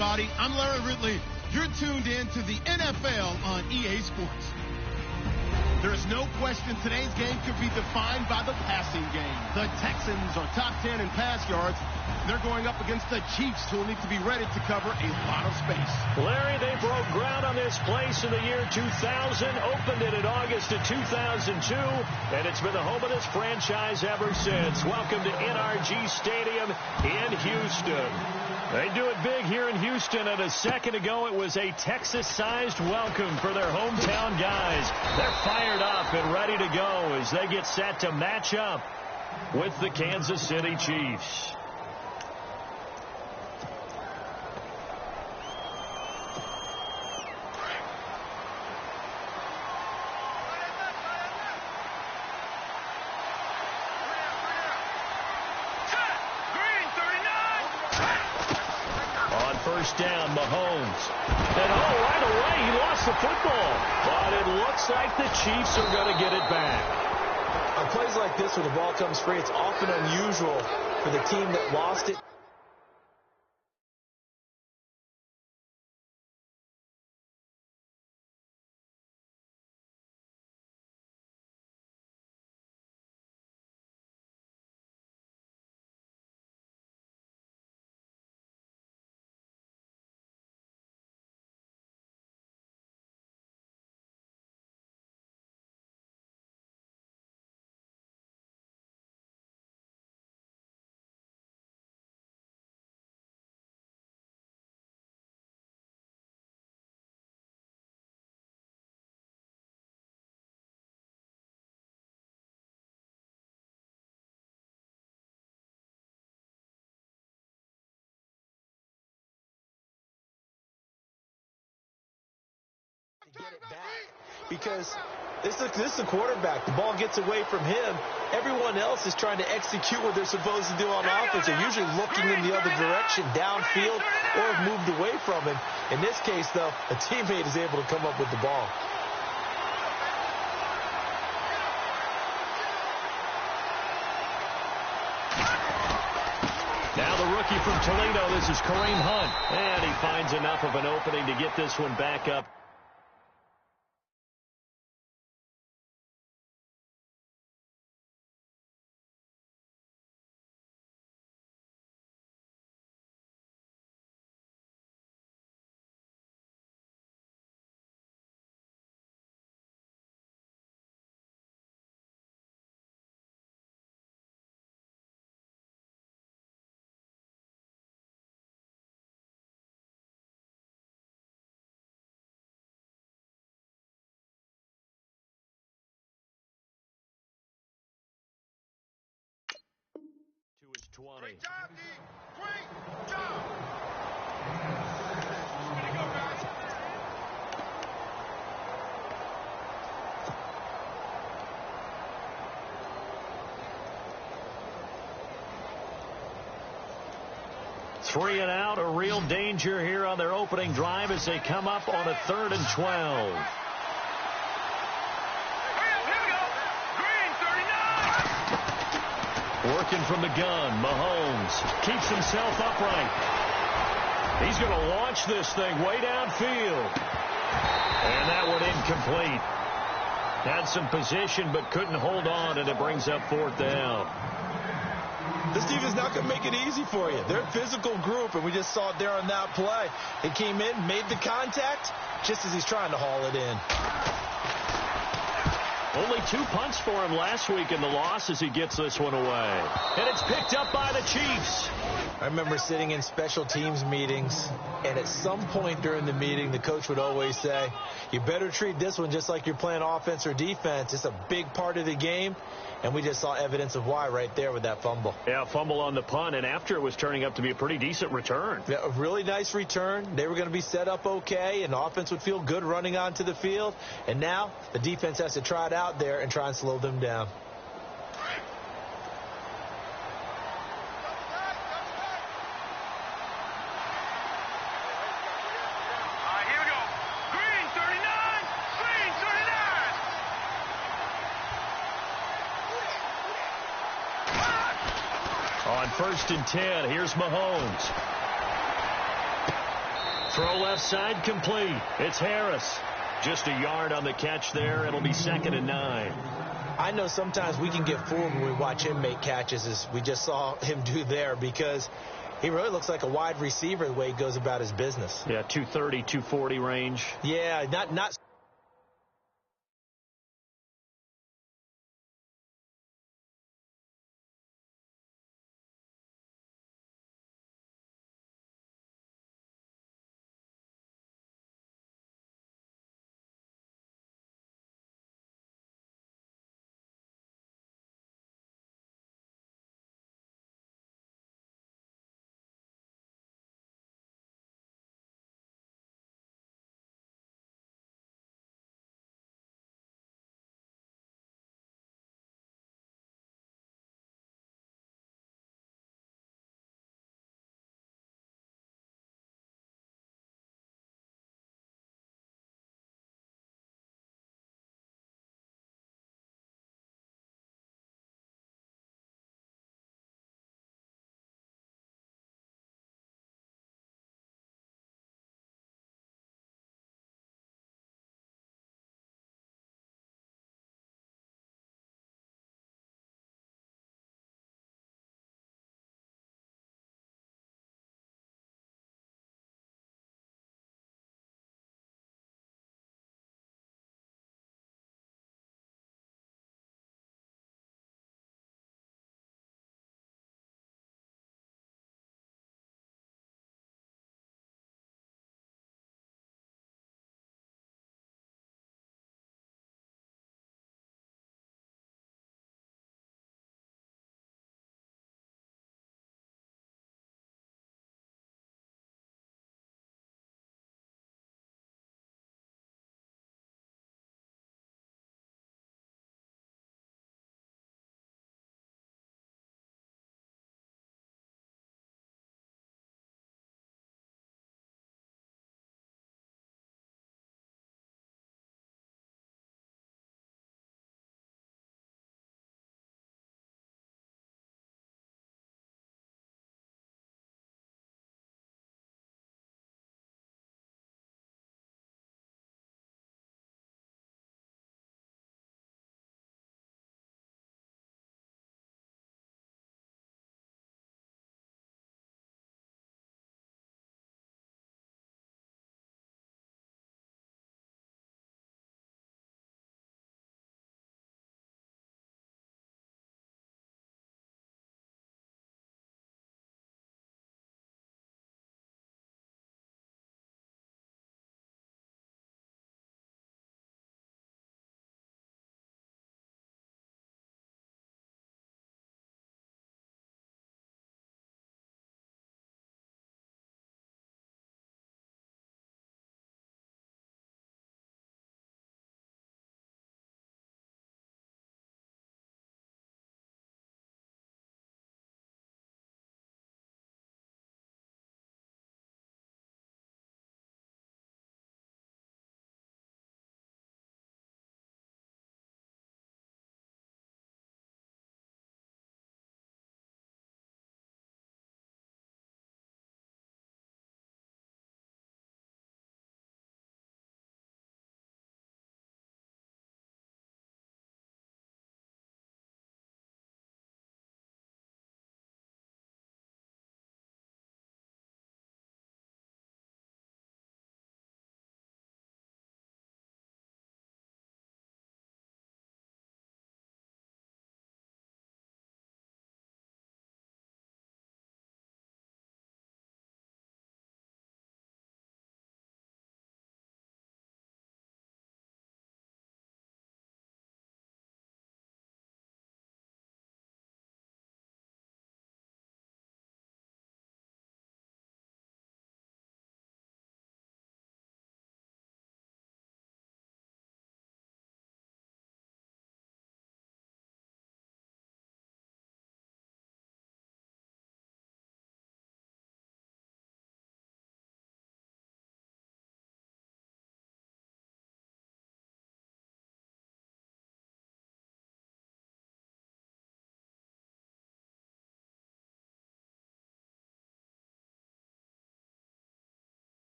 everybody. I'm Larry Ridley. You're tuned in to the NFL on EA Sports. There's no question today's game could be defined by the passing game. The Texans are top 10 in pass yards. They're going up against the Chiefs, who will need to be ready to cover a lot of space. Larry, they broke ground on this place in the year 2000, opened it in August of 2002, and it's been the home of this franchise ever since. Welcome to NRG Stadium in Houston. They do it big here in Houston, and a second ago it was a Texas-sized welcome for their hometown guys. They're fired up and ready to go as they get set to match up with the Kansas City Chiefs. First down, Mahomes. And right away, he lost the football. But it looks like the Chiefs are going to get it back. On plays like this where the ball comes free, it's often unusual for the team that lost it. Get it back, because this is the quarterback. The ball gets away from him. Everyone else is trying to execute what they're supposed to do on offense. They're usually looking in the other direction, downfield, or have moved away from him. In this case, though, a teammate is able to come up with the ball. Now the rookie from Toledo, this is Kareem Hunt. And he finds enough of an opening to get this one back up. To his 20. Great job, D. Great job. Way to go, guys. Three and out, a real danger here on their opening drive as they come up on a 3rd and 12. Working from the gun, Mahomes keeps himself upright. He's going to launch this thing way downfield. And that one incomplete. Had some position but couldn't hold on, and it brings up 4th down. This defense is not going to make it easy for you. They're a physical group, and we just saw it there on that play. He came in, made the contact, just as he's trying to haul it in. Only 2 punts for him last week in the loss as he gets this one away. And it's picked up by the Chiefs. I remember sitting in special teams meetings, and at some point during the meeting, the coach would always say, you better treat this one just like you're playing offense or defense. It's a big part of the game, and we just saw evidence of why right there with that fumble. Yeah, fumble on the punt, and after it was turning up to be a pretty decent return. Yeah, a really nice return. They were going to be set up okay, and the offense would feel good running onto the field. And now the defense has to try it out there and try and slow them down. On 1st and 10, here's Mahomes. Throw left side complete. It's Harris. Just a yard on the catch there. It'll be 2nd and 9. I know sometimes we can get fooled when we watch him make catches, as we just saw him do there, because he really looks like a wide receiver the way he goes about his business. Yeah, 230, 240 range. Yeah, not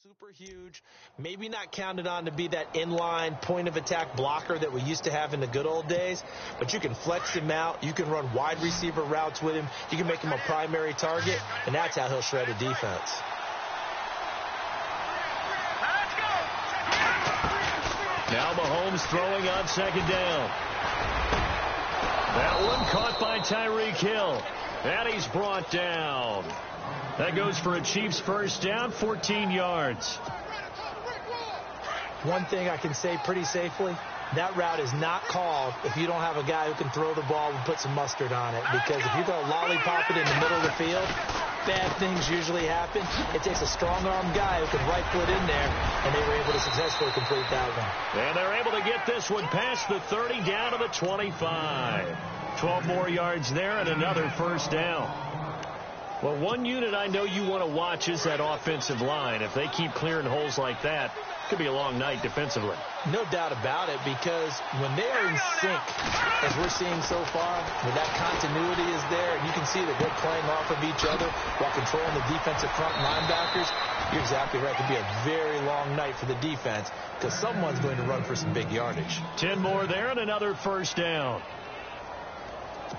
Super huge, maybe not counted on to be that inline point of attack blocker that we used to have in the good old days, but you can flex him out. You can run wide receiver routes with him. You can make him a primary target, and that's how he'll shred a defense. Now Mahomes throwing on second down. That one caught by Tyreek Hill, and he's brought down. That goes for a Chiefs first down, 14 yards. One thing I can say pretty safely, that route is not called if you don't have a guy who can throw the ball and put some mustard on it. Because if you're going to lollipop it in the middle of the field, bad things usually happen. It takes a strong-arm guy who can rifle it in there, and they were able to successfully complete that one. And they're able to get this one past the 30 down to the 25. 12 more yards there and another first down. Well, one unit I know you want to watch is that offensive line. If they keep clearing holes like that, it could be a long night defensively. No doubt about it, because when they are in sync, as we're seeing so far, when that continuity is there, and you can see that they're playing off of each other while controlling the defensive front linebackers, you're exactly right. It could be a very long night for the defense because someone's going to run for some big yardage. 10 more there and another first down.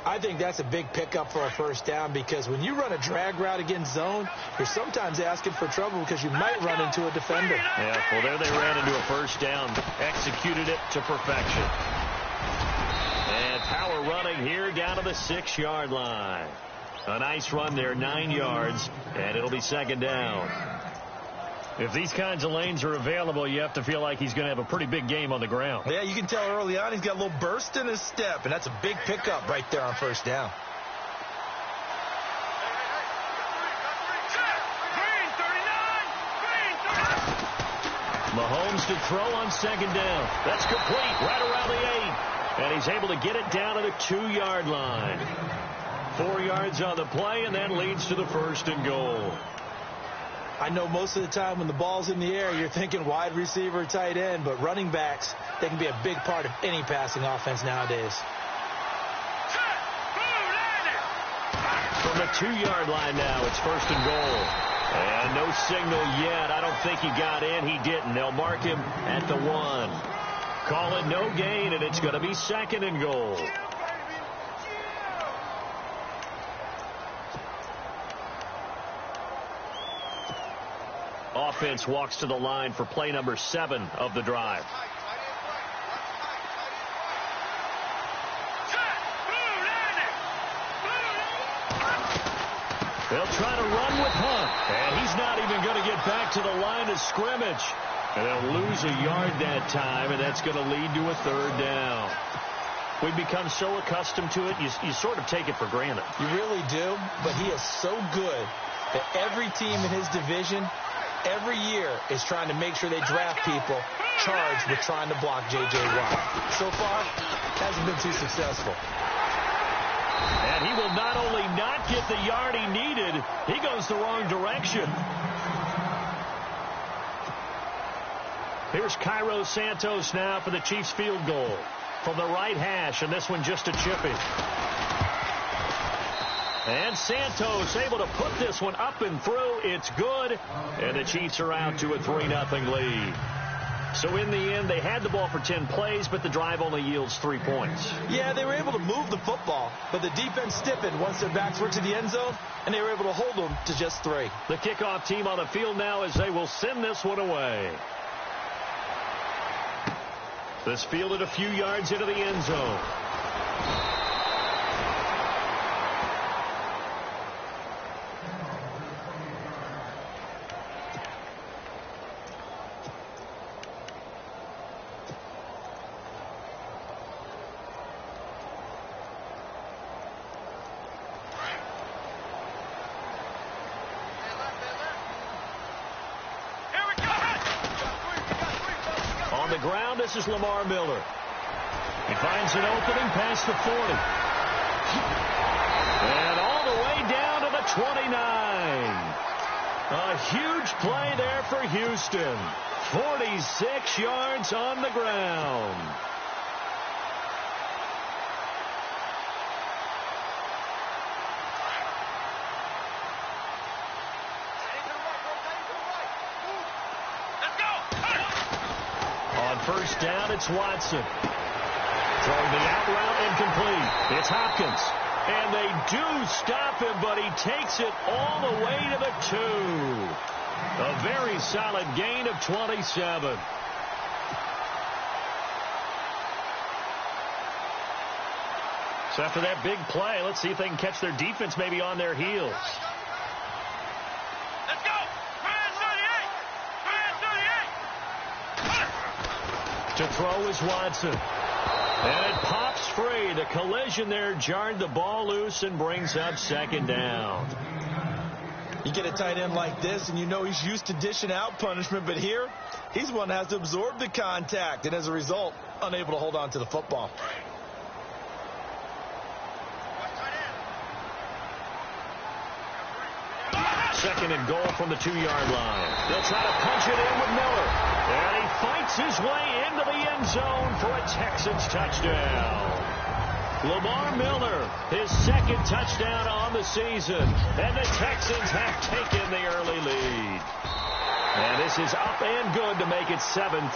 I think that's a big pickup for a first down because when you run a drag route against zone, you're sometimes asking for trouble because you might run into a defender. Yeah, well, there they ran into a first down, executed it to perfection. And power running here down to the 6-yard line. A nice run there, 9 yards, and it'll be second down. If these kinds of lanes are available, you have to feel like he's going to have a pretty big game on the ground. Yeah, you can tell early on he's got a little burst in his step, and that's a big pickup right there on first down. Mahomes to throw on second down. That's complete right around the 8. And he's able to get it down to the 2-yard line. 4 yards on the play, and that leads to the first and goal. I know most of the time when the ball's in the air, you're thinking wide receiver, tight end, but running backs, they can be a big part of any passing offense nowadays. From the 2-yard line now, it's first and goal. And no signal yet. I don't think he got in. He didn't. They'll mark him at the 1. Call it no gain, and it's going to be second and goal. Offense walks to the line for play number 7 of the drive. They'll try to run with Hunt, and he's not even going to get back to the line of scrimmage. And they'll lose a yard that time, and that's going to lead to a third down. We've become so accustomed to it, you sort of take it for granted. You really do, but he is so good that every team in his division every year is trying to make sure they draft people charged with trying to block J.J. Watt. So far, hasn't been too successful. And he will not only not get the yard he needed, he goes the wrong direction. Here's Cairo Santos now for the Chiefs field goal from the right hash, and this one just a chippy. And Santos able to put this one up and through. It's good. And the Chiefs are out to a 3-0 lead. So in the end, they had the ball for 10 plays, but the drive only yields 3 points. Yeah, they were able to move the football, but the defense stiffened once their backs were to the end zone, and they were able to hold them to just 3. The kickoff team on the field now as they will send this one away. This fielded a few yards into the end zone. On the ground, this is Lamar Miller. He finds an opening past the 40. And all the way down to the 29. A huge play there for Houston. 46 yards on the ground. first down. It's Watson. Throwing the out route incomplete. It's Hopkins. And they do stop him, but he takes it all the way to the 2. A very solid gain of 27. So after that big play, let's see if they can catch their defense maybe on their heels. Let's go! 38! To throw is Watson. And it pops free. The collision there jarred the ball loose and brings up second down. You get a tight end like this, and you know he's used to dishing out punishment, but here, he's one that has to absorb the contact, and as a result, unable to hold on to the football. Second and goal from the 2-yard line. They'll try to punch it in with Miller. And he fights his way into the end zone for a Texans touchdown. Lamar Miller, his second touchdown on the season. And the Texans have taken the early lead. And this is up and good to make it 7-3.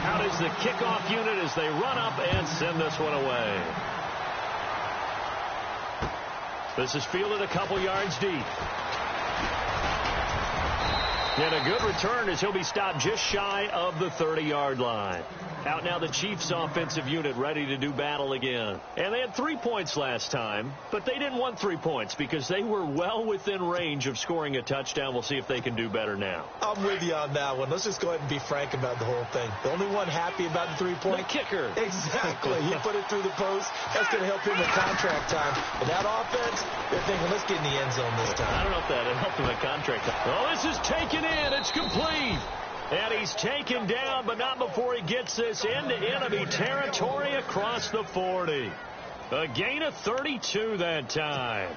Out is the kickoff unit as they run up and send this one away. This is fielded a couple yards deep. And a good return as he'll be stopped just shy of the 30-yard line. Out now the Chiefs offensive unit ready to do battle again. And they had 3 points last time, but they didn't want 3 points because they were well within range of scoring a touchdown. We'll see if they can do better now. I'm with you on that one. Let's just go ahead and be frank about the whole thing. The only one happy about the 3-point? The kicker. Exactly. He put it through the post. That's going to help him in contract time. But that offense, they're thinking, let's get in the end zone this time. I don't know if that helped him in contract time. Oh, this is taken in. It's complete. And he's taken down, but not before he gets this into enemy territory across the 40. A gain of 32 that time.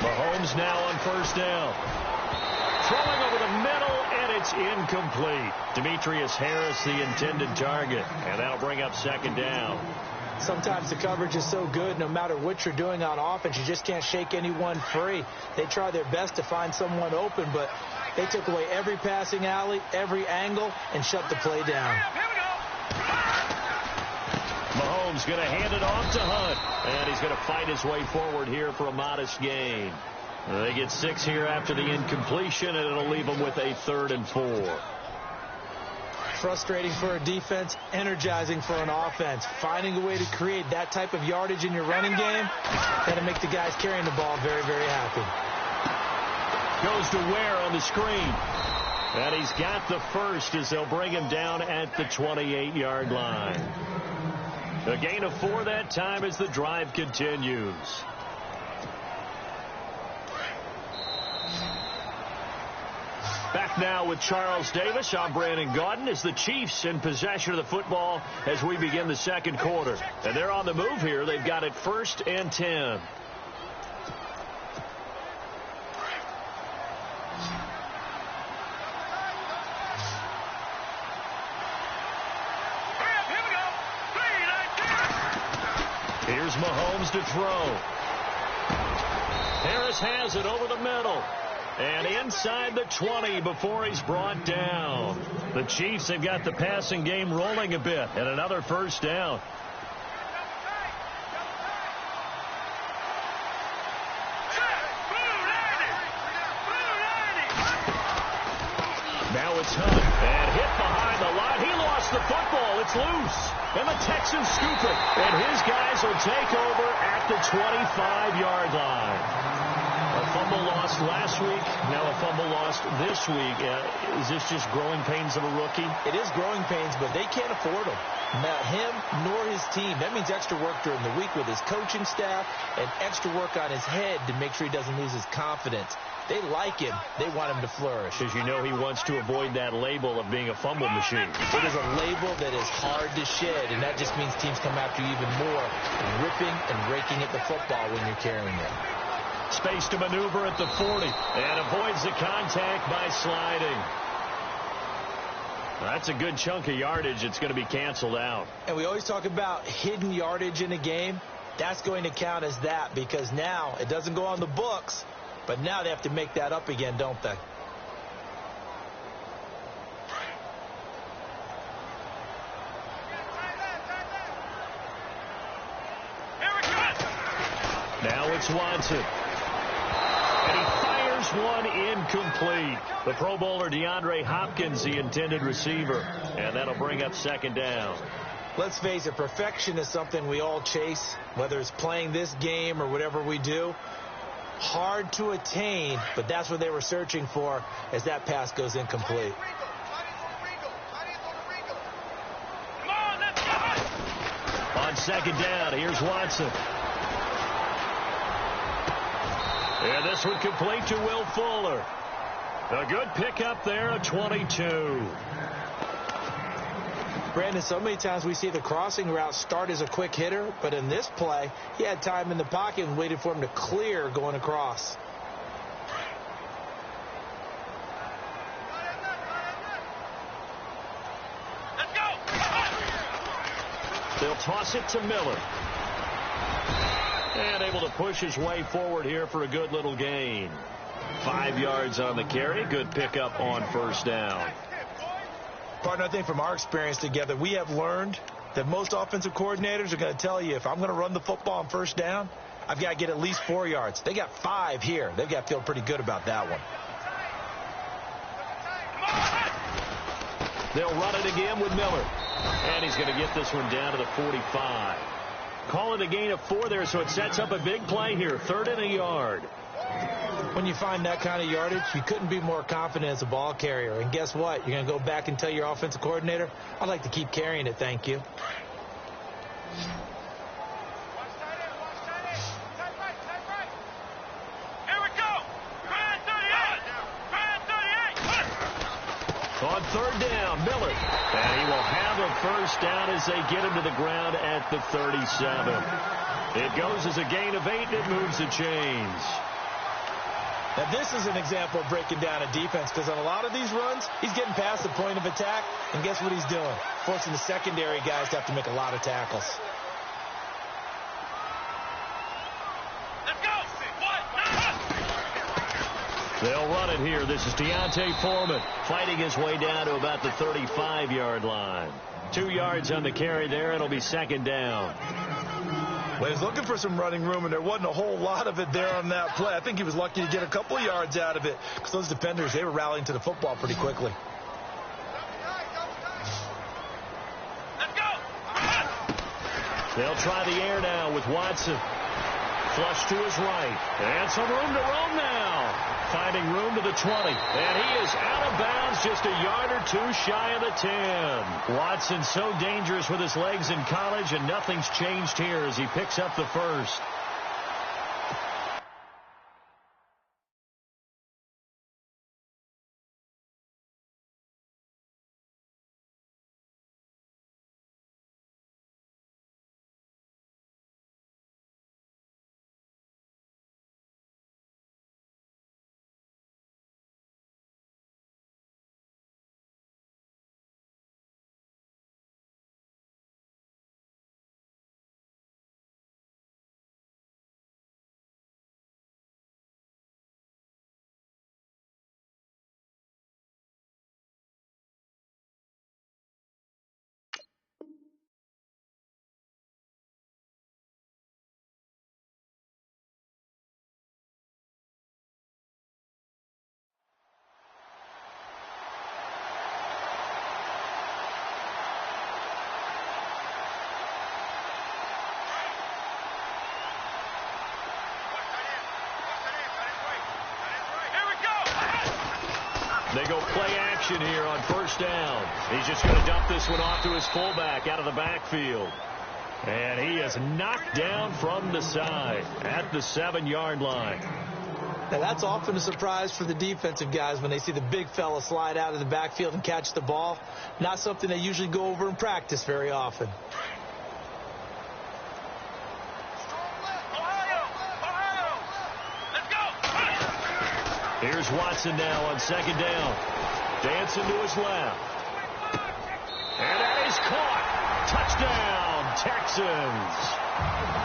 Mahomes now on first down. Throwing over the middle, and it's incomplete. Demetrius Harris, the intended target. And that'll bring up second down. Sometimes the coverage is so good, no matter what you're doing on offense, you just can't shake anyone free. They try their best to find someone open, but they took away every passing alley, every angle, and shut the play down. Mahomes going to hand it off to Hunt, and he's going to fight his way forward here for a modest gain. They get 6 here after the incompletion, and it'll leave them with a 3rd and 4. Frustrating for a defense, energizing for an offense. Finding a way to create that type of yardage in your running game, that'll make the guys carrying the ball very, very happy. Goes to Ware on the screen. And he's got the first as they'll bring him down at the 28-yard line. A gain of 4 that time as the drive continues. Back now with Charles Davis. I'm Brandon Gaudin as the Chiefs in possession of the football as we begin the second quarter. And they're on the move here. They've got it 1st and 10. Here's Mahomes to throw. Harris has it over the middle. And inside the 20 before he's brought down. The Chiefs have got the passing game rolling a bit. And another first down. Now it's Hunt. And hit behind the line. He lost the football. It's loose. And the Texans scoop it. And his guys will take over at the 25-yard line. A fumble lost last week, now a fumble lost this week. Is this just growing pains of a rookie? It is growing pains, but they can't afford them. Not him nor his team. That means extra work during the week with his coaching staff and extra work on his head to make sure he doesn't lose his confidence. They like him. They want him to flourish. Because you know he wants to avoid that label of being a fumble machine. It is a label that is hard to shed, and that just means teams come after you even more, ripping and raking at the football when you're carrying it. Space to maneuver at the 40 and avoids the contact by sliding. That's a good chunk of yardage. It's going to be canceled out. And we always talk about hidden yardage in a game. That's going to count as that because now it doesn't go on the books, but now they have to make that up again, don't they? Now it's Watson. And he fires one incomplete. The Pro Bowler DeAndre Hopkins, the intended receiver. And that'll bring up second down. Let's face it, perfection is something we all chase, whether it's playing this game or whatever we do. Hard to attain, but that's what they were searching for as that pass goes incomplete. On second down, here's Watson. And this one complete to Will Fuller. A good pickup there at 22. Brandon, so many times we see the crossing route start as a quick hitter, but in this play, he had time in the pocket and waited for him to clear going across. Let's go! They'll toss it to Miller. And able to push his way forward here for a good little gain. 5 yards on the carry. Good pickup on first down. Partner, I think from our experience together, we have learned that most offensive coordinators are going to tell you if I'm going to run the football on first down, I've got to get at least 4 yards. They got 5 here. They've got to feel pretty good about that one. They'll run it again with Miller. And he's going to get this one down to the 45. Call it a gain of 4 there, so it sets up a big play here. 3rd and a yard. When you find that kind of yardage, you couldn't be more confident as a ball carrier. And guess what? You're going to go back and tell your offensive coordinator, I'd like to keep carrying it, thank you. On 3rd down, Miller. And he will have a first down as they get him to the ground at the 37. It goes as a gain of 8, and it moves the chains. Now, this is an example of breaking down a defense because on a lot of these runs, he's getting past the point of attack, and guess what he's doing? Forcing the secondary guys to have to make a lot of tackles. Let's go! They'll run it here. This is Deontay Foreman fighting his way down to about the 35-yard line. 2 yards on the carry there. It'll be second down. Well, he's looking for some running room, and there wasn't a whole lot of it there on that play. I think he was lucky to get a couple of yards out of it because those defenders, they were rallying to the football pretty quickly. Let's go! They'll try the air now with Watson. Flush to his right. And some room to roam now. Finding room to the 20. And he is out of bounds just a yard or 2 shy of the 10. Watson so dangerous with his legs in college, and nothing's changed here as he picks up the first. They go play action here on first down. He's just going to dump this one off to his fullback out of the backfield. And he is knocked down from the side at the 7-yard line. Now, that's often a surprise for the defensive guys when they see the big fella slide out of the backfield and catch the ball. Not something they usually go over in practice very often. Here's Watson now on second down. Dancing to his left. Texans.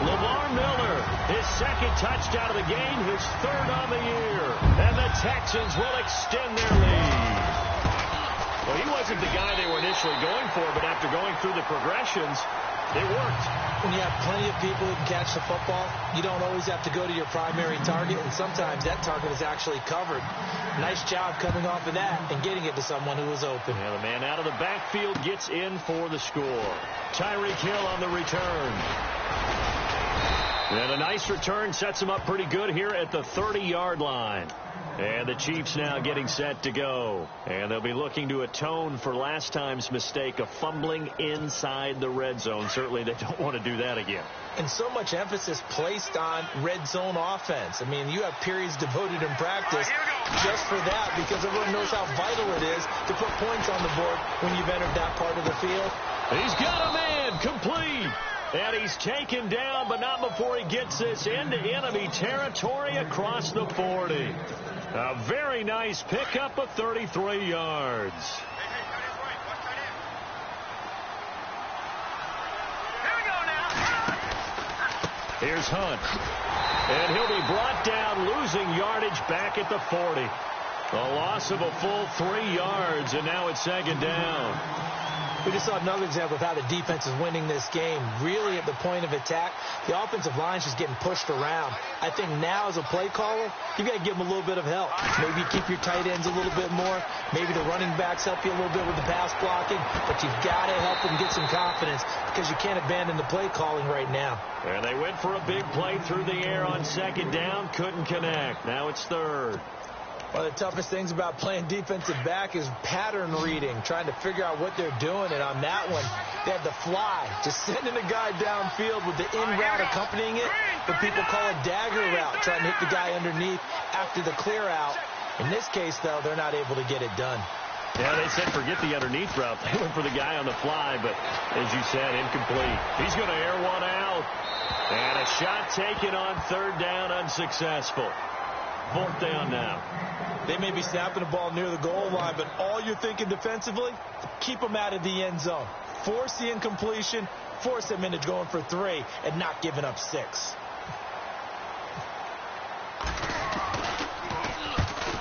Lamar Miller, his second touchdown of the game, his third on the year. And the Texans will extend their lead. Well, he wasn't the guy they were initially going for, but after going through the progressions, it worked. When you have plenty of people who can catch the football, you don't always have to go to your primary target, and sometimes that target is actually covered. Nice job coming off of that and getting it to someone who was open. Yeah, the man out of the backfield gets in for the score. Tyreek Hill on the return. And a nice return sets him up pretty good here at the 30-yard line. And the Chiefs now getting set to go. And they'll be looking to atone for last time's mistake of fumbling inside the red zone. Certainly they don't want to do that again. And so much emphasis placed on red zone offense. I mean, you have periods devoted in practice just for that, because everyone knows how vital it is to put points on the board when you've entered that part of the field. He's got a man complete. And he's taken down, but not before he gets this into enemy territory across the 40. A very nice pickup of 33 yards. Here's Hunt. And he'll be brought down, losing yardage back at the 40. A loss of a full 3 yards, and now it's second down. We just saw another example of how the defense is winning this game. Really at the point of attack, the offensive line is just getting pushed around. I think now as a play caller, you've got to give them a little bit of help. Maybe you keep your tight ends a little bit more. Maybe the running backs help you a little bit with the pass blocking. But you've got to help them get some confidence, because you can't abandon the play calling right now. And they went for a big play through the air on second down. Couldn't connect. Now it's third. One of the toughest things about playing defensive back is pattern reading, trying to figure out what they're doing. And on that one, they had the fly, just sending a guy downfield with the in route accompanying it. What people call a dagger route, trying to hit the guy underneath after the clear out. In this case, though, they're not able to get it done. Yeah, they said forget the underneath route. They went for the guy on the fly, but as you said, incomplete. He's going to air one out. And a shot taken on third down, unsuccessful. Fourth down now. They may be snapping the ball near the goal line, but all you're thinking defensively, keep them out of the end zone. Force the incompletion, force them into going for 3, and not giving up 6.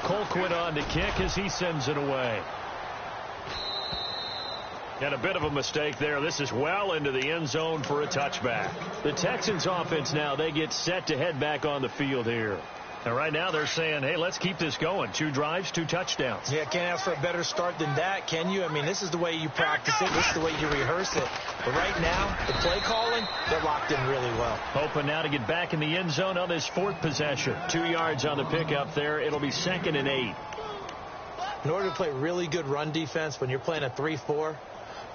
Colquitt on to kick as he sends it away. And a bit of a mistake there. This is well into the end zone for a touchback. The Texans offense now, they get set to head back on the field here. And right now they're saying, hey, let's keep this going. 2 drives, 2 touchdowns. Yeah, can't ask for a better start than that, can you? I mean, this is the way you practice it. This is the way you rehearse it. But right now, the play calling, they're locked in really well. Hoping now to get back in the end zone on his 4th possession. 2 yards on the pickup there. It'll be 2nd and 8. In order to play really good run defense when you're playing a 3-4,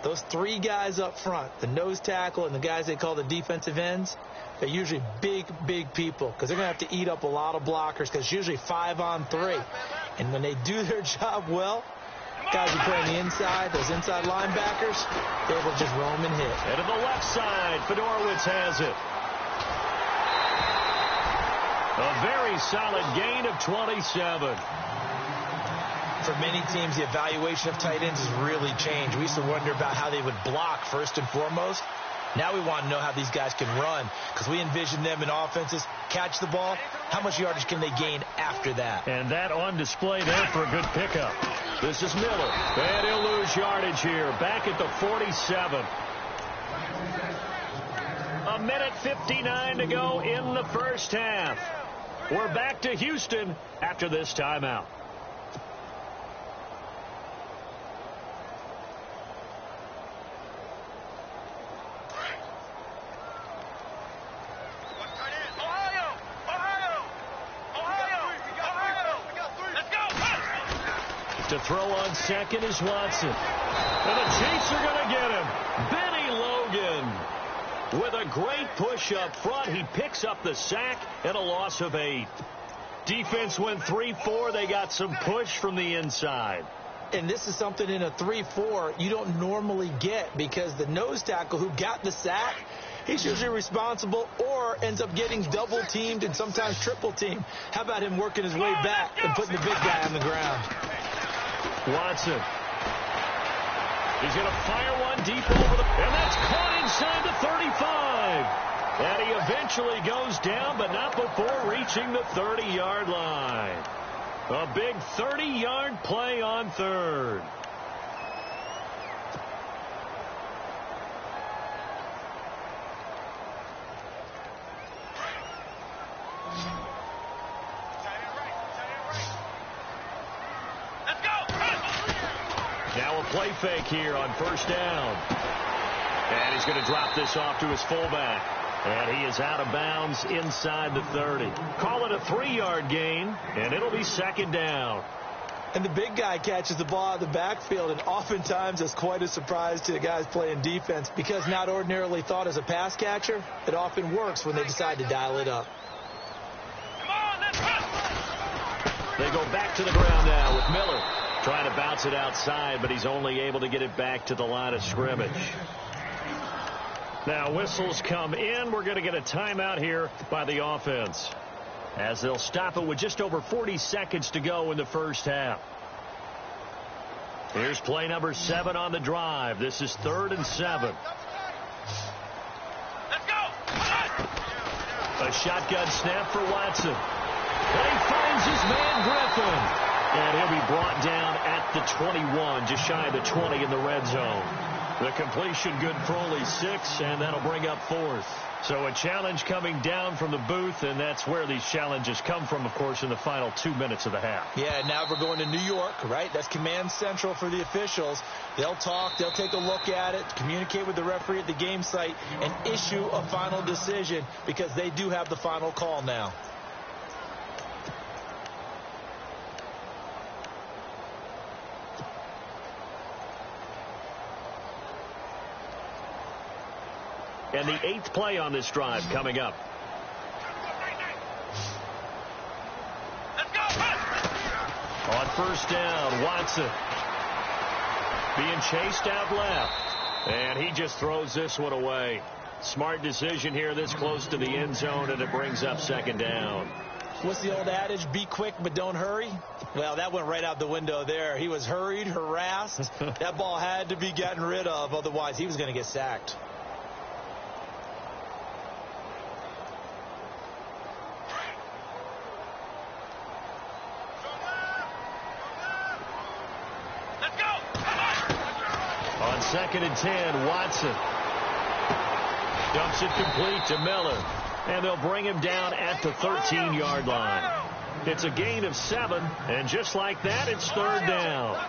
those 3 guys up front, the nose tackle and the guys they call the defensive ends, they're usually big, big people, because they're going to have to eat up a lot of blockers, because it's usually 5 on 3. And when they do their job well, guys who play on the inside, those inside linebackers, they're able to just roam and hit. And to the left side, Fedorowicz has it. A very solid gain of 27. For many teams, the evaluation of tight ends has really changed. We used to wonder about how they would block first and foremost. Now we want to know how these guys can run, because we envision them in offenses catch the ball. How much yardage can they gain after that? And that on display there for a good pickup. This is Miller. And he'll lose yardage here. Back at the 47. A minute 59 to go in the first half. We're back to Houston after this timeout. To throw on second is Watson. And the Chiefs are going to get him. Benny Logan with a great push up front. He picks up the sack and a loss of 8. Defense went 3-4. They got some push from the inside. And this is something in a 3-4 you don't normally get, because the nose tackle who got the sack, he's usually responsible or ends up getting double teamed and sometimes triple teamed. How about him working his way back and putting the big guy on the ground? Watson. He's going to fire one deep over the... And that's caught inside the 35. eventually goes down, but not before reaching the 30-yard line. A big 30-yard play on third. Now a play fake here on first down. And he's going to drop this off to his fullback. And he is out of bounds inside the 30. Call it a 3-yard gain, and it'll be second down. And the big guy catches the ball out of the backfield, and oftentimes it's quite a surprise to the guys playing defense because not ordinarily thought as a pass catcher, it often works when they decide to dial it up. They go back to the ground now with Miller. Trying to bounce it outside, but he's only able to get it back to the line of scrimmage. Now whistles come in. We're going to get a timeout here by the offense, as they'll stop it with just over 40 seconds to go in the first half. Here's play number 7 on the drive. This is 3rd and 7. Let's go! A shotgun snap for Watson. And he finds his man Griffin. And he'll be brought down at the 21, just shy of the 20 in the red zone. The completion good for only 6, and that'll bring up 4th. So a challenge coming down from the booth, and that's where these challenges come from, of course, in the final 2 minutes of the half. Yeah, now we're going to New York, right? That's command central for the officials. They'll talk, they'll take a look at it, communicate with the referee at the game site, and issue a final decision because they do have the final call now. And the 8th play on this drive coming up. Let's go! On first down, Watson being chased out left. And he just throws this one away. Smart decision here this close to the end zone, and it brings up second down. What's the old adage? Be quick, but don't hurry. Well, that went right out the window there. He was hurried, harassed. That ball had to be gotten rid of. Otherwise, he was going to get sacked. On 2nd and 10, Watson dumps it complete to Miller, and they'll bring him down at the 13-yard line. It's a gain of 7, and just like that, it's 3rd down.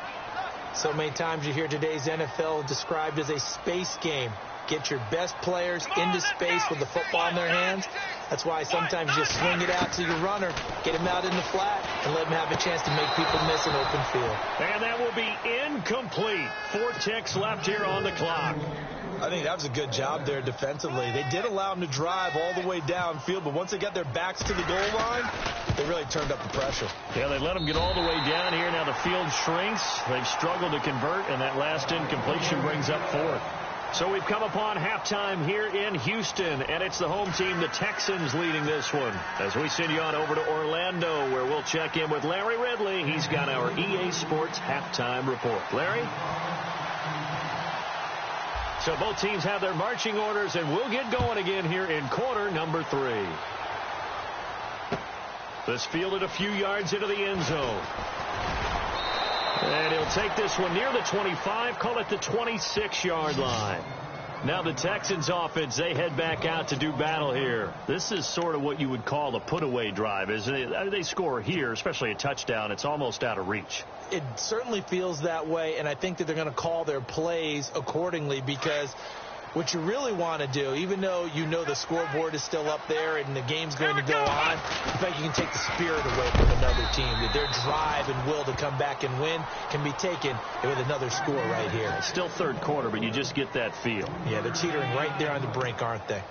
So many times you hear today's NFL described as a space game. Get your best players into space with the football in their hands. That's why sometimes you just swing it out to your runner, get him out in the flat, and let him have a chance to make people miss an open field. And that will be incomplete. 4 ticks left here on the clock. I think that was a good job there defensively. They did allow him to drive all the way downfield, but once they got their backs to the goal line, they really turned up the pressure. Yeah, they let him get all the way down here. Now the field shrinks. They've struggled to convert, and that last incompletion brings up 4th. So we've come upon halftime here in Houston, and it's the home team, the Texans, leading this one. As we send you on over to Orlando, where we'll check in with Larry Ridley. He's got our EA Sports halftime report. Larry? So both teams have their marching orders, and we'll get going again here in quarter number 3. This fielded a few yards into the end zone. And he'll take this one near the 25, call it the 26-yard line. Now the Texans offense, they head back out to do battle here. This is sort of what you would call a put-away drive, isn't it? I mean, they score here, especially a touchdown. It's almost out of reach. It certainly feels that way, and I think that they're going to call their plays accordingly because what you really want to do, even though you know the scoreboard is still up there and the game's going to go on, in fact, you can take the spirit away from another team. That their drive and will to come back and win can be taken with another score right here. It's still third quarter, but you just get that feel. Yeah, they're teetering right there on the brink, aren't they?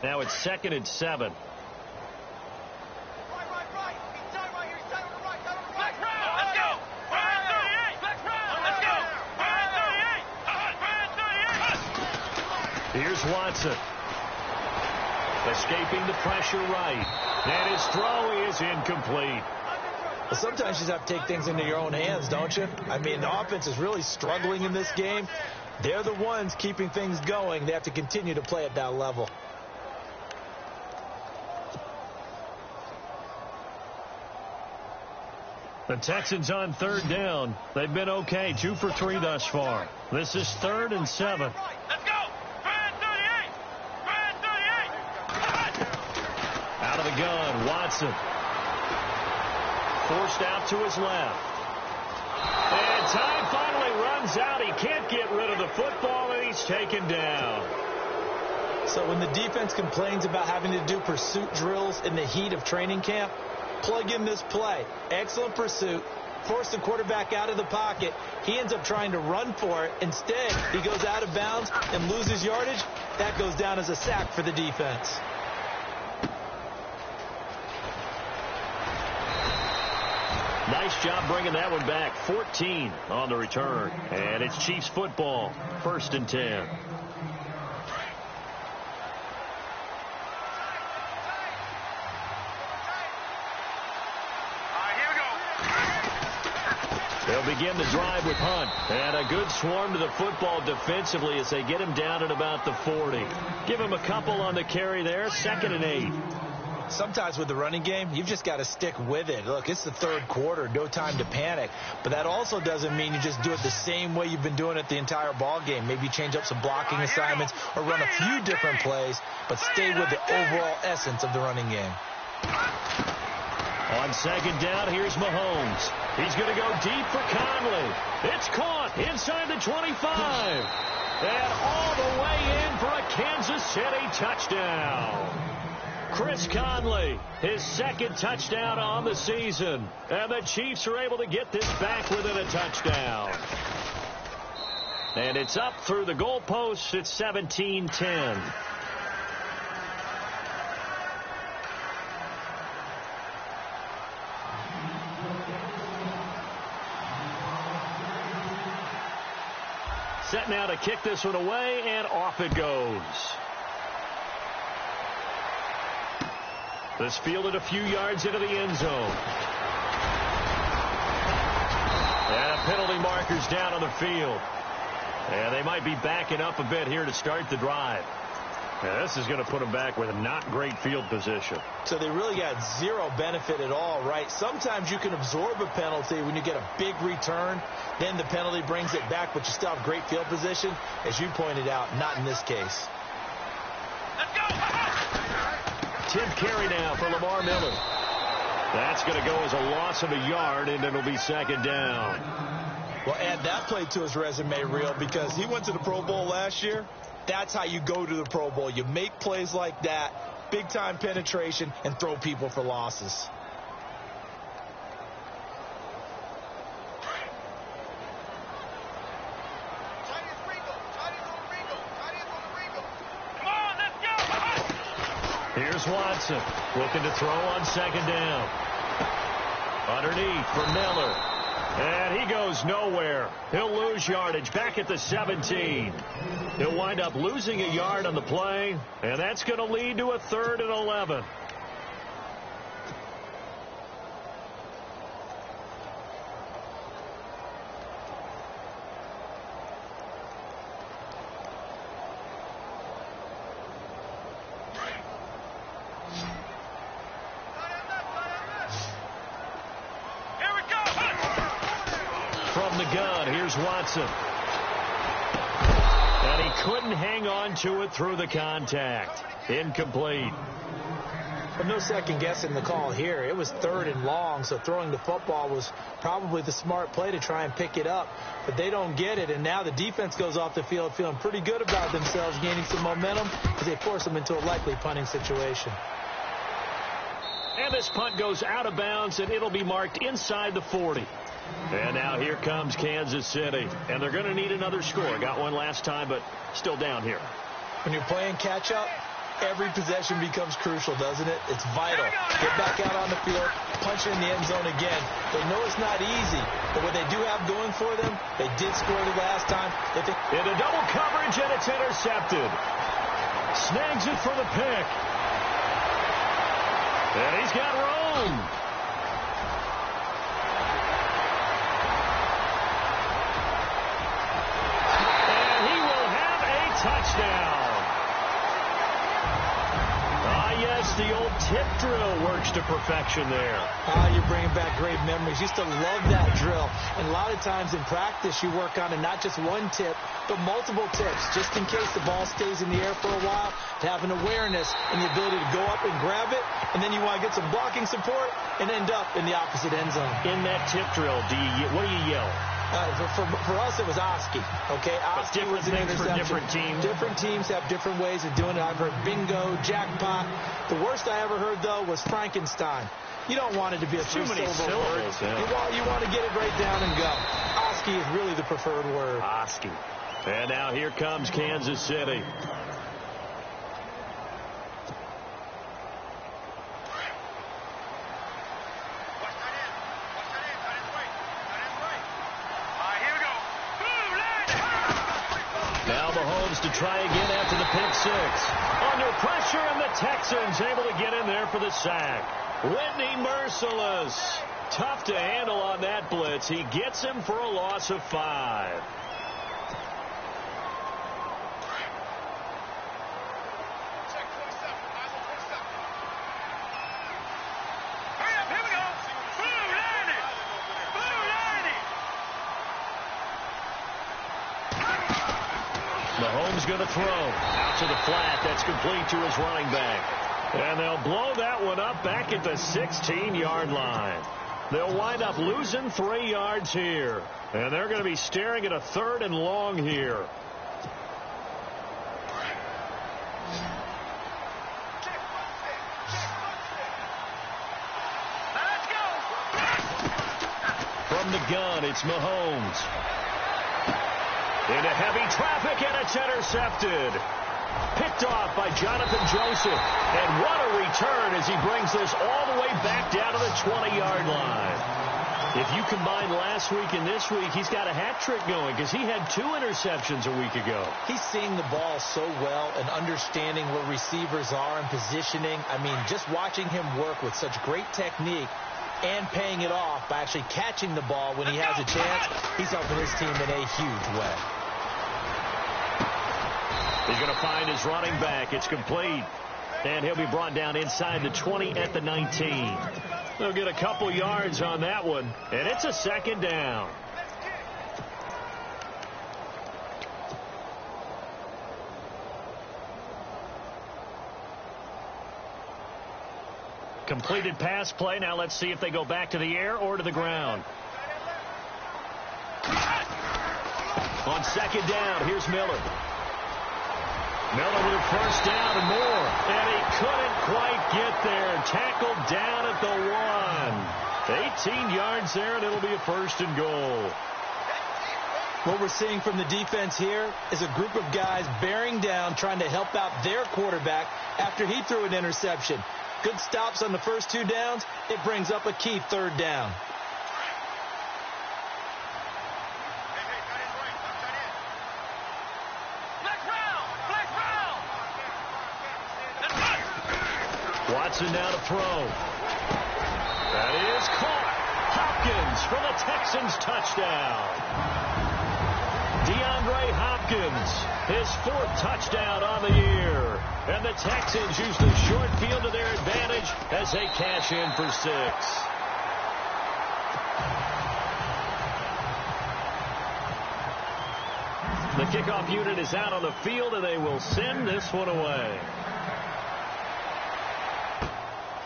Now it's 2nd and 7. Here's Watson. Escaping the pressure right. And his throw is incomplete. Well, sometimes you just have to take things into your own hands, don't you? I mean, the offense is really struggling in this game. They're the ones keeping things going. They have to continue to play at that level. The Texans on third down. They've been okay, 2 for 3 thus far. This is 3rd and 7. Let's go! 38! 38! Out of the gun, Watson. Forced out to his left. And time finally runs out. He can't get rid of the football, and he's taken down. So when the defense complains about having to do pursuit drills in the heat of training camp, plug in this play. Excellent pursuit. Force the quarterback out of the pocket. He ends up trying to run for it. Instead, he goes out of bounds and loses yardage. That goes down as a sack for the defense. Nice job bringing that one back. 14 on the return. And it's Chiefs football. 1st and 10. They'll begin the drive with Hunt. And a good swarm to the football defensively as they get him down at about the 40. Give him a couple on the carry there. 2nd and 8. Sometimes with the running game, you've just got to stick with it. Look, it's the 3rd quarter. No time to panic. But that also doesn't mean you just do it the same way you've been doing it the entire ball game. Maybe change up some blocking assignments or run a few different plays, but stay with the overall essence of the running game. On 2nd down, here's Mahomes. He's going to go deep for Conley. It's caught inside the 25. And all the way in for a Kansas City touchdown. Chris Conley, his 2nd touchdown on the season. And the Chiefs are able to get this back within a touchdown. And it's up through the goalposts. It's 17-10. Set now to kick this one away, and off it goes. This fielded a few yards into the end zone. And a penalty marker's down on the field. And they might be backing up a bit here to start the drive. And this is going to put them back with a not great field position. So they really got zero benefit at all, right? Sometimes you can absorb a penalty when you get a big return. Then the penalty brings it back, but you still have great field position. As you pointed out, not in this case. Let's go! 10th carry now for Lamar Miller. That's going to go as a loss of a yard, and it'll be 2nd down. Well, add that play to his resume reel because he went to the Pro Bowl last year. That's how you go to the Pro Bowl. You make plays like that, big-time penetration, and throw people for losses. Here's Watson looking to throw on 2nd down. Underneath for Miller. And he goes nowhere. He'll lose yardage back at the 17. He'll wind up losing a yard on the play, and that's going to lead to a 3rd and 11. From the gun, here's Watson. And he couldn't hang on to it through the contact. Incomplete. Well, no second guessing the call here. It was 3rd and long, so throwing the football was probably the smart play to try and pick it up. But they don't get it, and now the defense goes off the field feeling pretty good about themselves, gaining some momentum as they force them into a likely punting situation. And this punt goes out of bounds, and it'll be marked inside the 40. And now here comes Kansas City. And they're going to need another score. Got one last time, but still down here. When you're playing catch-up, every possession becomes crucial, doesn't it? It's vital. Get back out on the field, punch in the end zone again. They know it's not easy, but what they do have going for them, they did score the last time. Into double coverage, and it's intercepted. Snags it for the pick. And he's got room. And he will have a touchdown. Yes, the old tip drill works to perfection there. You're bringing back great memories. Used to love that drill. And a lot of times in practice, you work on it, not just one tip, but multiple tips, just in case the ball stays in the air for a while, to have an awareness and the ability to go up and grab it, and then you want to get some blocking support and end up in the opposite end zone. In that tip drill, what do you yell? For us, it was Oski. Okay, Oski was an interception. For different teams. Different teams have different ways of doing it. I've heard bingo, jackpot. The worst I ever heard, though, was Frankenstein. You don't want it to be a too many syllable word. Yeah. You want to get it right down and go. Oski is really the preferred word. Oski. And now here comes Kansas City. To try again after the pick six. Under pressure, and the Texans able to get in there for the sack. Whitney Merciless. Tough to handle on that blitz. He gets him for a loss of 5. Mahomes going to throw out to the flat. That's complete to his running back. And they'll blow that one up back at the 16-yard line. They'll wind up losing 3 yards here. And they're going to be staring at a 3rd and long here. From the gun, it's Mahomes. Into heavy traffic, and it's intercepted. Picked off by Jonathan Joseph. And what a return as he brings this all the way back down to the 20-yard line. If you combine last week and this week, he's got a hat trick going because he had 2 interceptions a week ago. He's seeing the ball so well and understanding where receivers are and positioning. I mean, just watching him work with such great technique and paying it off by actually catching the ball when he has a chance, he's helping his team in a huge way. He's going to find his running back. It's complete. And he'll be brought down inside the 20 at the 19. They'll get a couple yards on that one. And it's a 2nd down. Completed pass play. Now let's see if they go back to the air or to the ground. On 2nd down, here's Miller. Miller with a 1st down and more. And he couldn't quite get there. Tackled down at the 1. 18 yards there, and it'll be a 1st and goal. What we're seeing from the defense here is a group of guys bearing down, trying to help out their quarterback after he threw an interception. Good stops on the first 2 downs. It brings up a key 3rd down. Watson now to throw. That is caught. Hopkins for the Texans touchdown. DeAndre Hopkins, his 4th touchdown on the year. And the Texans use the short field to their advantage as they cash in for 6. The kickoff unit is out on the field, and they will send this one away.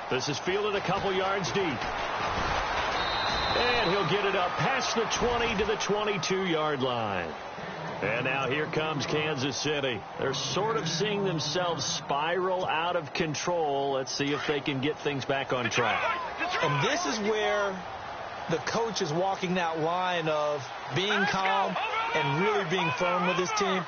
This is fielded a couple yards deep. And he'll get it up past the 20 to the 22-yard line. And now here comes Kansas City. They're sort of seeing themselves spiral out of control. Let's see if they can get things back on track. And this is where the coach is walking that line of being calm and really being firm with his team.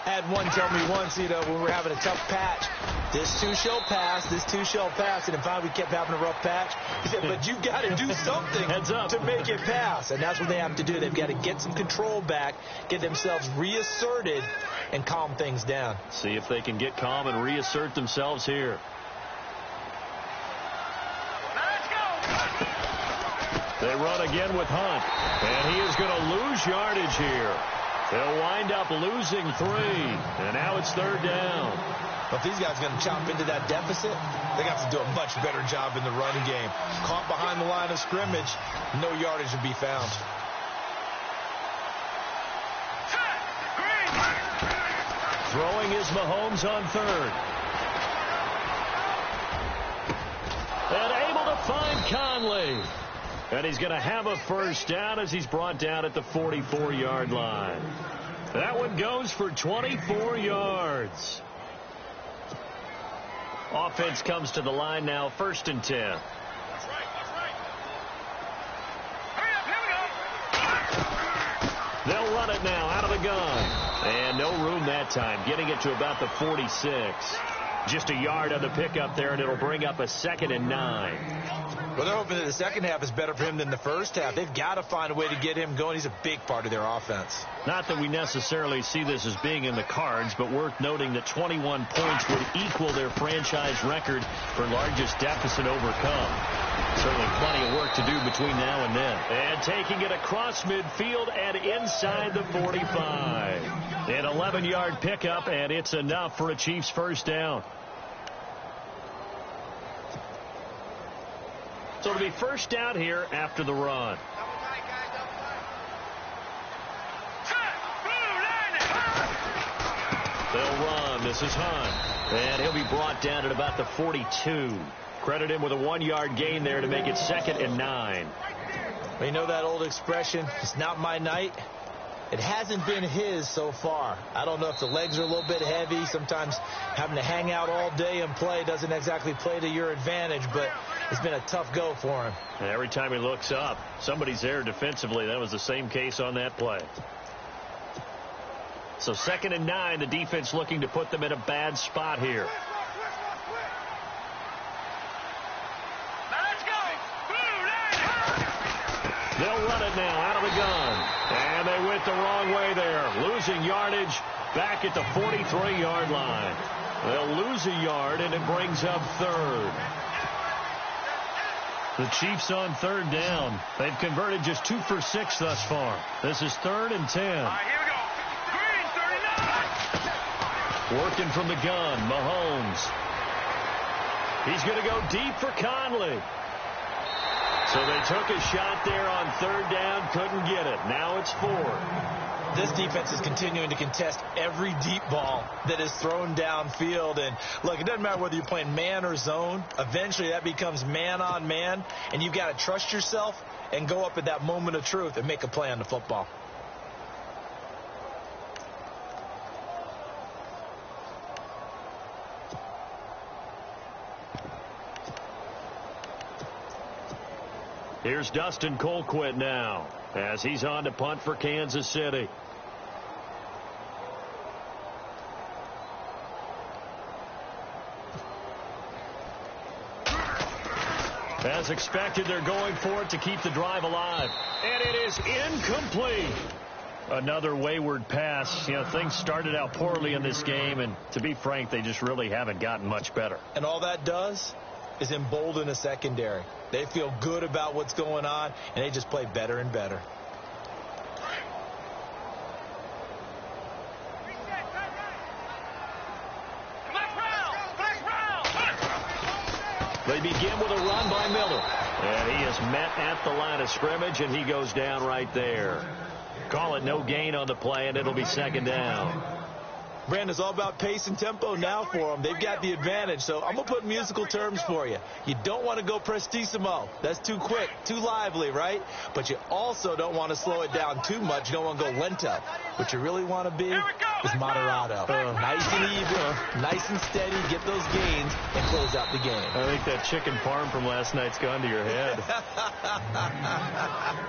I had one tell me once, when we're having a tough patch, this too shall pass, this too shall pass. And in fact, we kept having a rough patch. He said, but you've got to do something to make it pass. And that's what they have to do. They've got to get some control back, get themselves reasserted, and calm things down. See if they can get calm and reassert themselves here. run again with Hunt. And he is going to lose yardage here. They'll wind up losing 3. And now it's 3rd down. But if these guys are going to chop into that deficit, they got to do a much better job in the run game. Caught behind the line of scrimmage, no yardage to be found. Throwing is Mahomes on 3rd. And able to find Conley. And he's going to have a 1st down as he's brought down at the 44-yard line. That one goes for 24 yards. Offense comes to the line now, 1st and 10. That's right. Hurry up, here we go. They'll run it now out of the gun. And no room that time, getting it to about the 46. Just a yard on the pickup there, and it'll bring up a 2nd and 9. Well, they're hoping that the second half is better for him than the first half. They've got to find a way to get him going. He's a big part of their offense. Not that we necessarily see this as being in the cards, but worth noting that 21 points would equal their franchise record for largest deficit overcome. Certainly plenty of work to do between now and then. And taking it across midfield and inside the 45. An 11-yard pickup, and it's enough for a Chiefs 1st down. So it'll be 1st down here after the run. They'll run. This is Hunt. And he'll be brought down at about the 42. Credit him with a 1-yard gain there to make it 2nd and 9. Well, you know that old expression, it's not my night? It hasn't been his so far. I don't know if the legs are a little bit heavy. Sometimes having to hang out all day and play doesn't exactly play to your advantage, but it's been a tough go for him. And every time he looks up, somebody's there defensively. That was the same case on that play. So 2nd and 9, the defense looking to put them in a bad spot here. They'll run it now out of the gun. And they went the wrong way there. Losing yardage back at the 43-yard line. They'll lose a yard, and it brings up 3rd. The Chiefs on 3rd down. They've converted just 2 for 6 thus far. This is 3rd and 10. All right, here we go. Green, 39. Working from the gun, Mahomes. He's going to go deep for Conley. So they took a shot there on 3rd down, couldn't get it. Now it's 4th. This defense is continuing to contest every deep ball that is thrown downfield. And look, it doesn't matter whether you're playing man or zone. Eventually that becomes man on man, and you've got to trust yourself and go up at that moment of truth and make a play on the football. Here's Dustin Colquitt now as he's on to punt for Kansas City. As expected, they're going for it to keep the drive alive. And it is incomplete. Another wayward pass. You know, things started out poorly in this game, and to be frank, they just really haven't gotten much better. And all that does is embolden a secondary. They feel good about what's going on, and they just play better and better. They begin with a run by Miller. And he is met at the line of scrimmage, and he goes down right there. Call it no gain on the play, and it'll be 2nd down. Brandon, it's all about pace and tempo now for them. They've got the advantage, so I'm going to put musical terms for you. You don't want to go prestissimo. That's too quick, too lively, right? But you also don't want to slow it down too much. You don't want to go lento. What you really want to be is moderato. Nice and even, nice and steady, get those gains, and close out the game. I think that chicken parm from last night's gone to your head.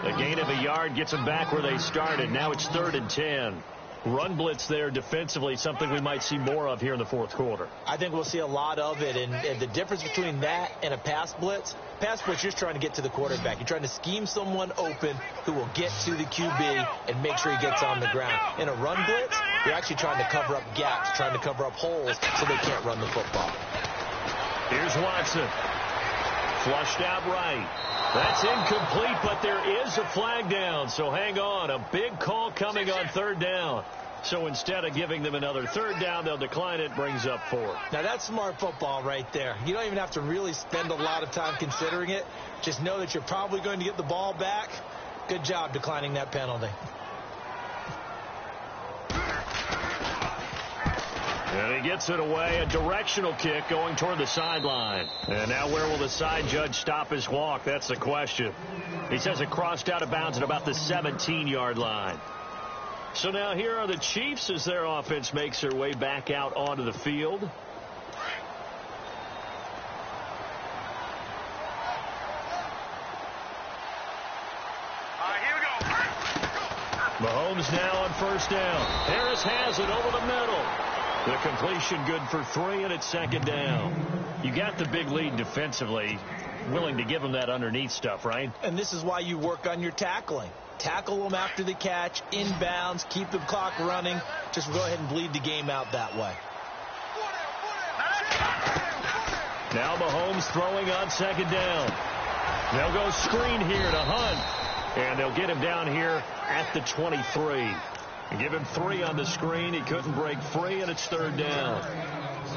A gain of a yard gets them back where they started. Now it's 3rd and 10. Run blitz there defensively, something we might see more of here in the 4th quarter. I think we'll see a lot of it, and the difference between that and a pass blitz, you're just trying to get to the quarterback. You're trying to scheme someone open who will get to the QB and make sure he gets on the ground. In a run blitz, you're actually trying to cover up gaps, trying to cover up holes so they can't run the football. Here's Watson. Flushed out right. That's incomplete, but there is a flag down, so hang on. A big call coming on third down. So instead of giving them another third down, they'll decline it, brings up 4. Now, that's smart football right there. You don't even have to really spend a lot of time considering it. Just know that you're probably going to get the ball back. Good job declining that penalty. And he gets it away, a directional kick going toward the sideline. And now where will the side judge stop his walk? That's the question. He says it crossed out of bounds at about the 17-yard line. So now here are the Chiefs as their offense makes their way back out onto the field. Here we go. Mahomes now on first down. Harris has it over the middle. The completion good for 3, and it's second down. You got the big lead defensively. Willing to give them that underneath stuff, right? And this is why you work on your tackling. Tackle them after the catch, inbounds, keep the clock running. Just go ahead and bleed the game out that way. Now Mahomes throwing on second down. They'll go screen here to Hunt. And they'll get him down here at the 23. Give him 3 on the screen. He couldn't break free, and it's third down.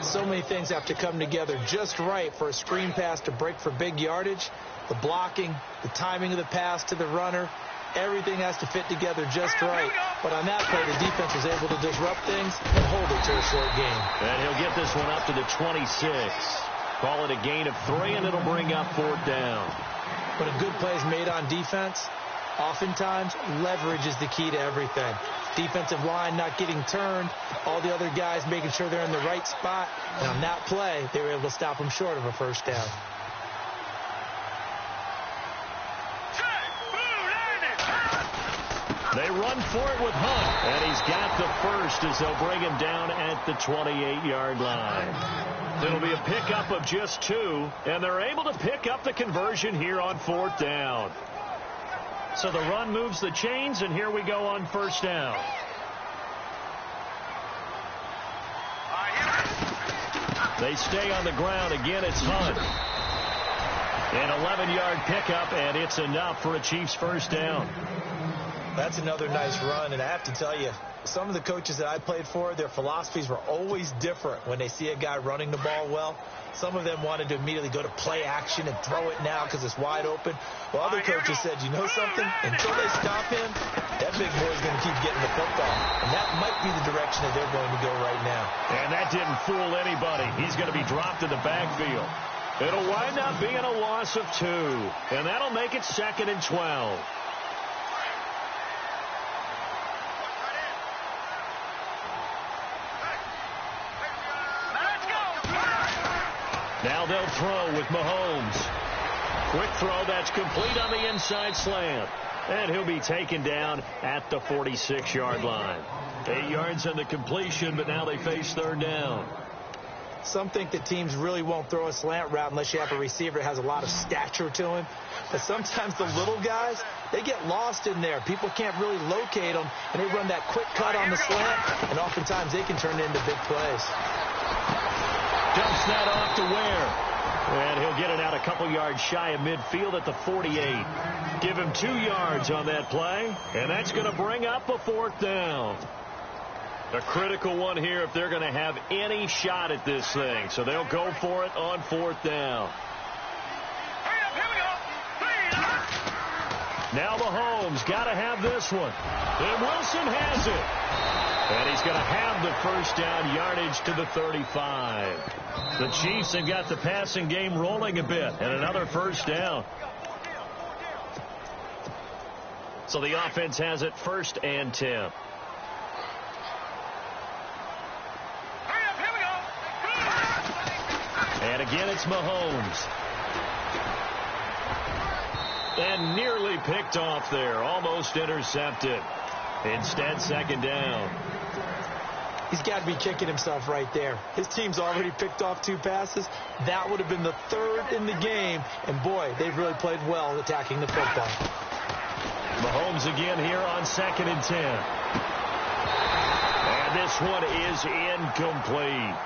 So many things have to come together just right for a screen pass to break for big yardage. The blocking, the timing of the pass to the runner, everything has to fit together just right. But on that play, the defense was able to disrupt things and hold it to a short game. And he'll get this one up to the 26. Call it a gain of 3, and it'll bring up fourth down. When a good play is made on defense, oftentimes leverage is the key to everything. Defensive line not getting turned, all the other guys making sure they're in the right spot. And on that play, they were able to stop them short of a first down. They run for it with Hunt, and he's got the first as they'll bring him down at the 28-yard line. It'll be a pickup of just 2, and they're able to pick up the conversion here on fourth down. So the run moves the chains, and here we go on first down. They stay on the ground. Again, it's Hunt. An 11-yard pickup, and it's enough for a Chiefs first down. That's another nice run, and I have to tell you, some of the coaches that I played for, their philosophies were always different when they see a guy running the ball well. Some of them wanted to immediately go to play action and throw it now because it's wide open. Well, other coaches said, you know something? Until they stop him, that big boy's going to keep getting the football. And that might be the direction that they're going to go right now. And that didn't fool anybody. He's going to be dropped in the backfield. It'll wind up being a loss of 2. And that'll make it 2nd and 12. Now they'll throw with Mahomes. Quick throw that's complete on the inside slant. And he'll be taken down at the 46-yard line. 8 yards on the completion, but now they face third down. Some think that teams really won't throw a slant route unless you have a receiver that has a lot of stature to him. But sometimes the little guys, they get lost in there. People can't really locate them, and they run that quick cut on the slant, and oftentimes they can turn it into big plays. Dumps that off to Ware. And he'll get it out a couple yards shy of midfield at the 48. Give him 2 yards on that play, and that's going to bring up a fourth down. A critical one here if they're going to have any shot at this thing. So they'll go for it on fourth down. Now Mahomes got to have this one. And Wilson has it. And he's going to have the first down, yardage to the 35. The Chiefs have got the passing game rolling a bit, and another first down. So the offense has it 1st and 10. And again, it's Mahomes. And nearly picked off there, almost intercepted. Instead, second down. He's got to be kicking himself right there. His team's already picked off 2 passes. That would have been the 3rd in the game. And, boy, they've really played well attacking the football. Mahomes again here on 2nd and 10. And this one is incomplete.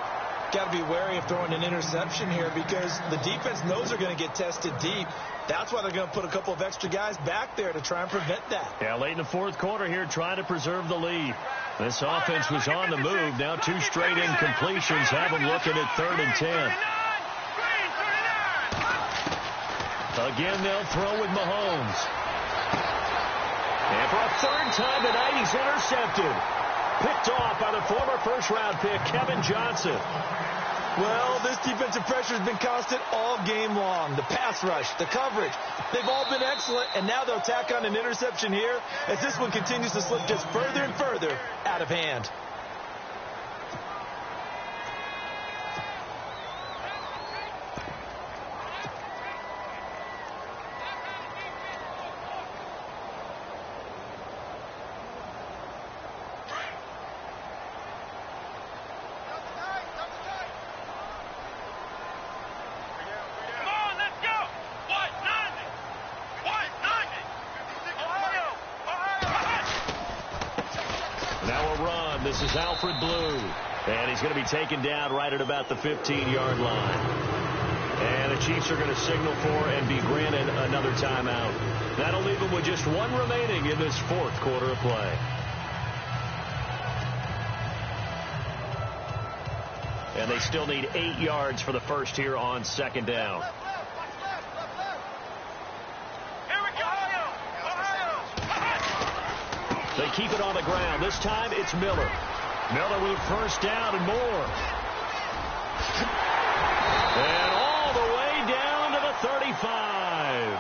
Got to be wary of throwing an interception here because the defense knows they're going to get tested deep. That's why they're going to put a couple of extra guys back there to try and prevent that. Yeah, late in the fourth quarter here, trying to preserve the lead. This offense was on the move. Now 2 straight incompletions have them looking at 3rd and 10. Again, they'll throw with Mahomes. And for a 3rd time tonight, he's intercepted. Picked off by the former first-round pick, Kevin Johnson. Well, this defensive pressure has been constant all game long. The pass rush, the coverage, they've all been excellent, and now they'll tack on an interception here as this one continues to slip just further and further out of hand. This is Alfred Blue, and he's going to be taken down right at about the 15-yard line. And the Chiefs are going to signal for and be granted another timeout. That'll leave them with just 1 remaining in this 4th quarter of play. And they still need 8 yards for the first here on 2nd down. They keep it on the ground. This time it's Miller. Miller with 1st down and more. And all the way down to the 35.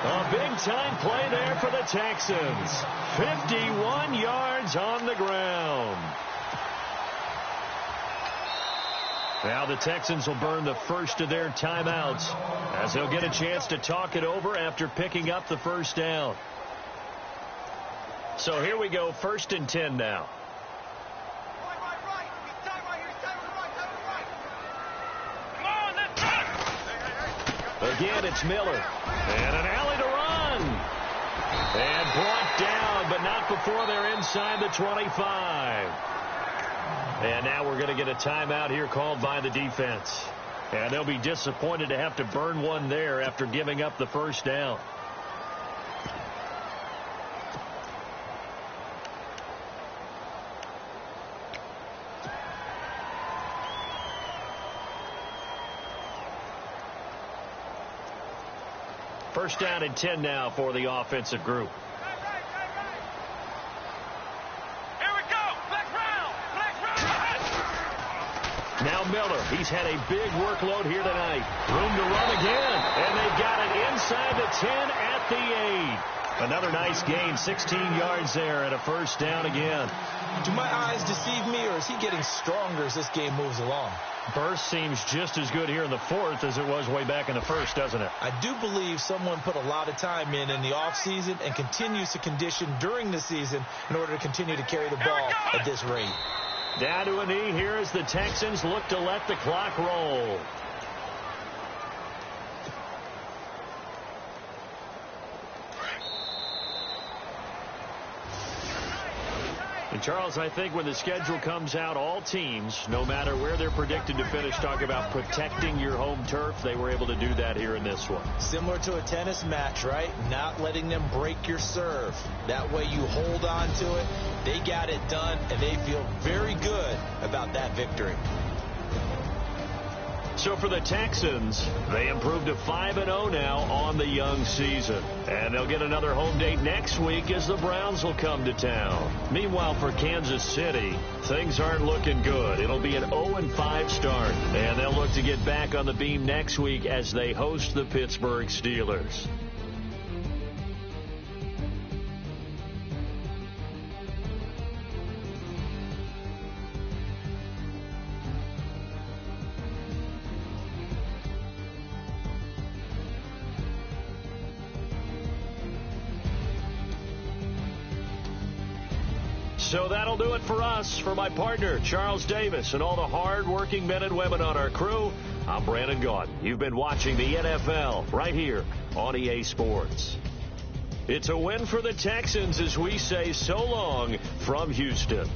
A big-time play there for the Texans. 51 yards on the ground. Now the Texans will burn the first of their timeouts as they'll get a chance to talk it over after picking up the 1st down. So here we go, 1st and 10 now. Again, it's Miller. And an alley to run. And brought down, but not before they're inside the 25. And now we're going to get a timeout here called by the defense. And they'll be disappointed to have to burn one there after giving up the 1st down. First down and 10 now for the offensive group. Here we go. Black round. Now Miller. He's had a big workload here tonight. Room to run again. And they've got it inside the 10 at the 8. Another nice gain. 16 yards there and a 1st down again. Do my eyes deceive me, or is he getting stronger as this game moves along? Burst seems just as good here in the 4th as it was way back in the 1st, doesn't it? I do believe someone put a lot of time in the offseason and continues to condition during the season in order to continue to carry the ball at this rate. Down to a knee here as the Texans look to let the clock roll. And Charles, I think when the schedule comes out, all teams, no matter where they're predicted to finish, talk about protecting your home turf. They were able to do that here in this one. Similar to a tennis match, right? Not letting them break your serve. That way you hold on to it. They got it done, and they feel very good about that victory. So for the Texans, they improved to 5-0 now on the young season. And they'll get another home date next week as the Browns will come to town. Meanwhile, for Kansas City, things aren't looking good. It'll be an 0-5 start. And they'll look to get back on the beam next week as they host the Pittsburgh Steelers. So that'll do it for us. For my partner, Charles Davis, and all the hard-working men and women on our crew, I'm Brandon Gaudin. You've been watching the NFL right here on EA Sports. It's a win for the Texans as we say so long from Houston.